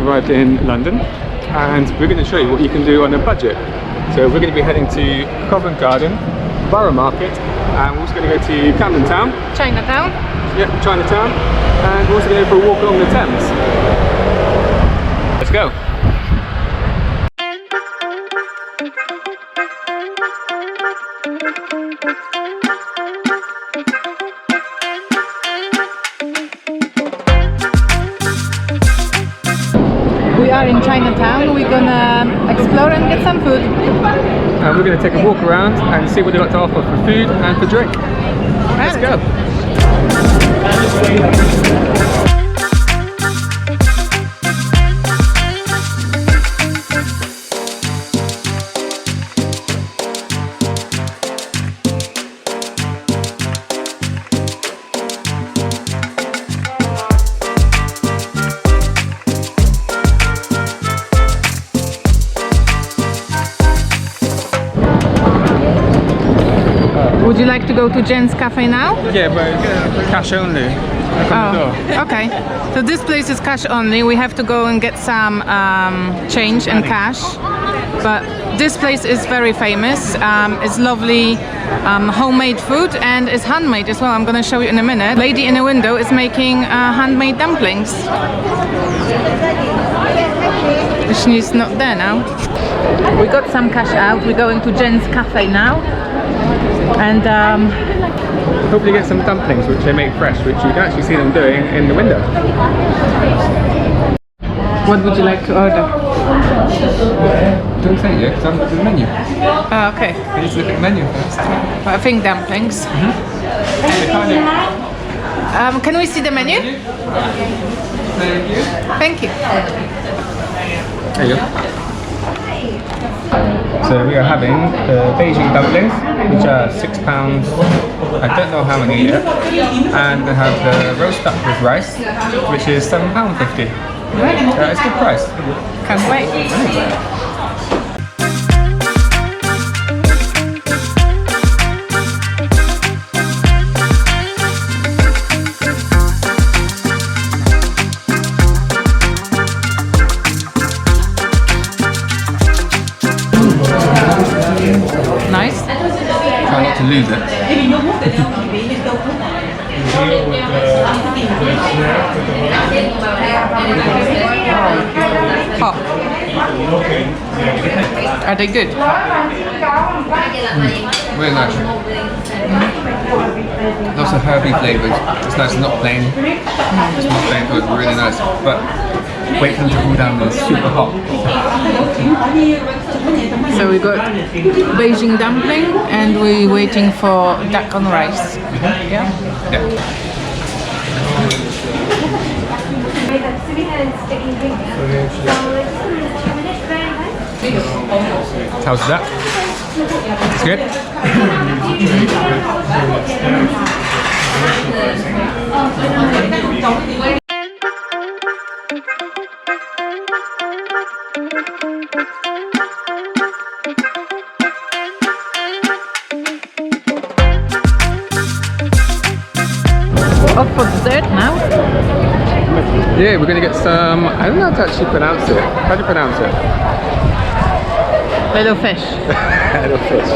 arrived in London, and we're going to show you what you can do on a budget. So we're going to be heading to Covent Garden, Borough Market, and we're also going to go to Camden Town. Chinatown. Yep, Chinatown, and we're also going to go for a walk along the Thames. Let's go. We are in Chinatown. We're gonna explore and get some food. And we're going to take a walk around and see what they've got to offer for food and for drink. Let's go. Would you like to go to Jen's Cafe now? Yeah, but cash only. Oh, okay. So this place is cash only. We have to go and get some change and cash. But this place is very famous. It's lovely homemade food and it's handmade as well. I'm going to show you in a minute. Lady in the window is making handmade dumplings. She's not there now. We got some cash out. We're going to Jen's Cafe now. And hopefully get some dumplings which they make fresh, which you can actually see them doing in the window. what would you like to order? Don't say yet, because I haven't looked at the menu. Oh, okay. You need to look at the menu first. Well, I think dumplings. Can we see the menu? Thank you. There you go. So we are having the Beijing dumplings, which are £6. I don't know how many yet. And they have the roast duck with rice, which is £7.50. It's a good price. Can't wait. Nice. Try not to lose it. Hot. Are they good? Really nice. Lots of herby flavours. It's nice, it's not plain. It's not plain, so it's really nice. But wait for them to cool down, it's super hot. So we got Beijing dumpling and we're waiting for duck on rice. Yeah? Yeah. How's that? It's good? Off for dessert now? Yeah, we're going to get some, I don't know how to actually pronounce it. How do you pronounce it? Little fish. Little fish.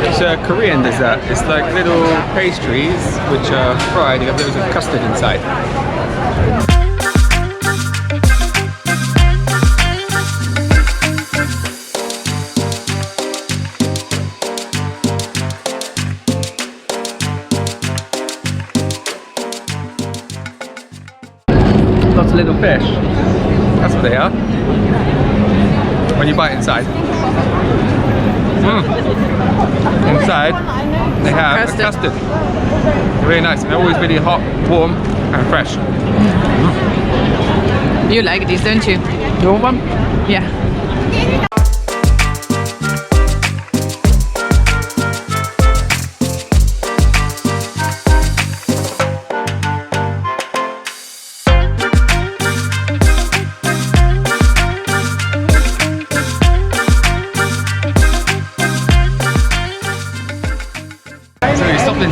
It's Korean dessert. It's like little pastries which are fried. You have loads of custard inside. Lots of little fish. That's what they are. When you bite inside. Inside they have a custard. Really nice. They're always really hot, warm and fresh. You like these, don't you? You want one? Yeah.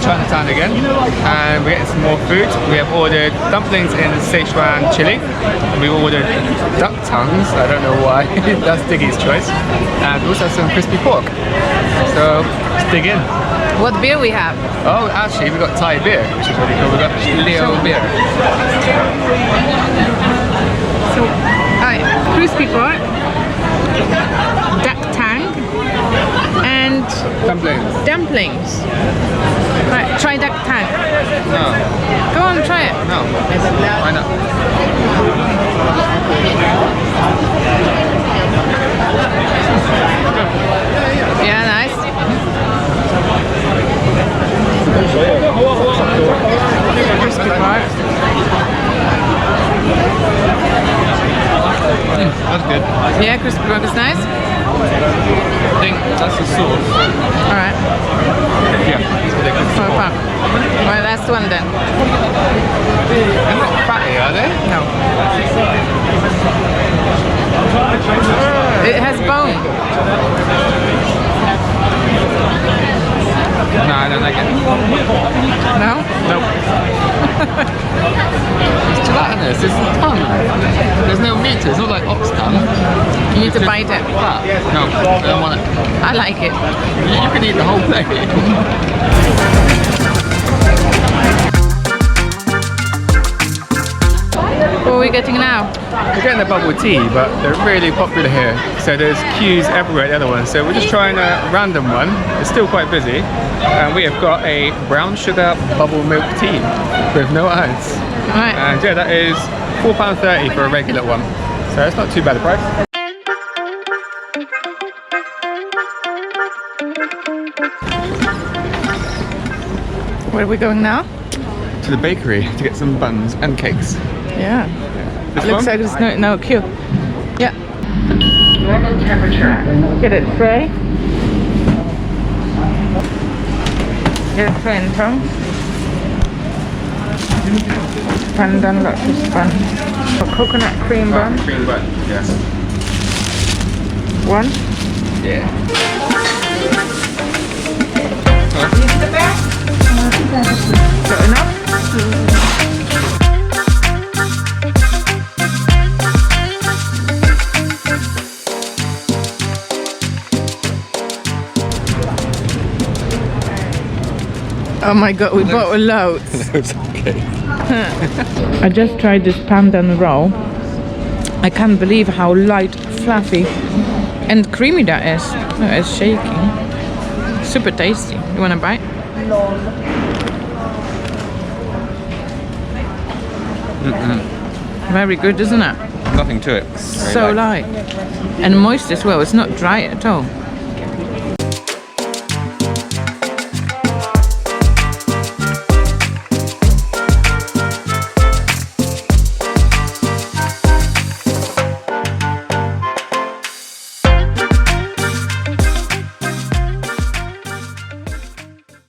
Chinatown again, and we're getting some more food. We have ordered dumplings in Sichuan chili. We ordered duck tongues. I don't know why. That's Diggy's choice. And we also have some crispy pork. So let's dig in. What beer we have? Oh, actually, we got Thai beer, which is really cool. We got Leo beer. So, alright, crispy pork, duck tongue, and dumplings. Right, try duck tongue. No. Go on, try it. No. Why not? Yeah, nice. Crispy pork. That's good. Yeah, crispy pork is nice. I think that's the sauce. Alright, Yeah, it's really good. for pork. Right, last one then. They're not fatty, are they? No. It has bone. No, I don't like it. No? Nope. It's gelatinous, it's tongue. There's no meat, it's not like ox tongue. You need to bite it. Fat. No, I don't want it. I like it. You can eat the whole plate. What are we getting now? We're getting a bubble tea, but they're really popular here. So there's queues everywhere at the other one. So we're just trying a random one. It's still quite busy. And we have got a brown sugar bubble milk tea with no ice. Alright. And yeah, that is £4.30 for a regular one. So it's not too bad a price. Where are we going now? To the bakery to get some buns and cakes. Yeah. This Looks one? like there's no queue. Yeah. Normal temperature. Get it tray. Get it tray and tongue. Pandan lotus bun. A coconut cream bun. Cream bun, yes. One. Yeah. Got enough? Oh my god, we bought loads. It's okay. I just tried this pandan roll. I can't believe how light, fluffy and creamy that is. Oh, it's shaking. Super tasty. You wanna bite? Very good, isn't it? Nothing to it. Very So light. light. And moist as well. It's not dry at all.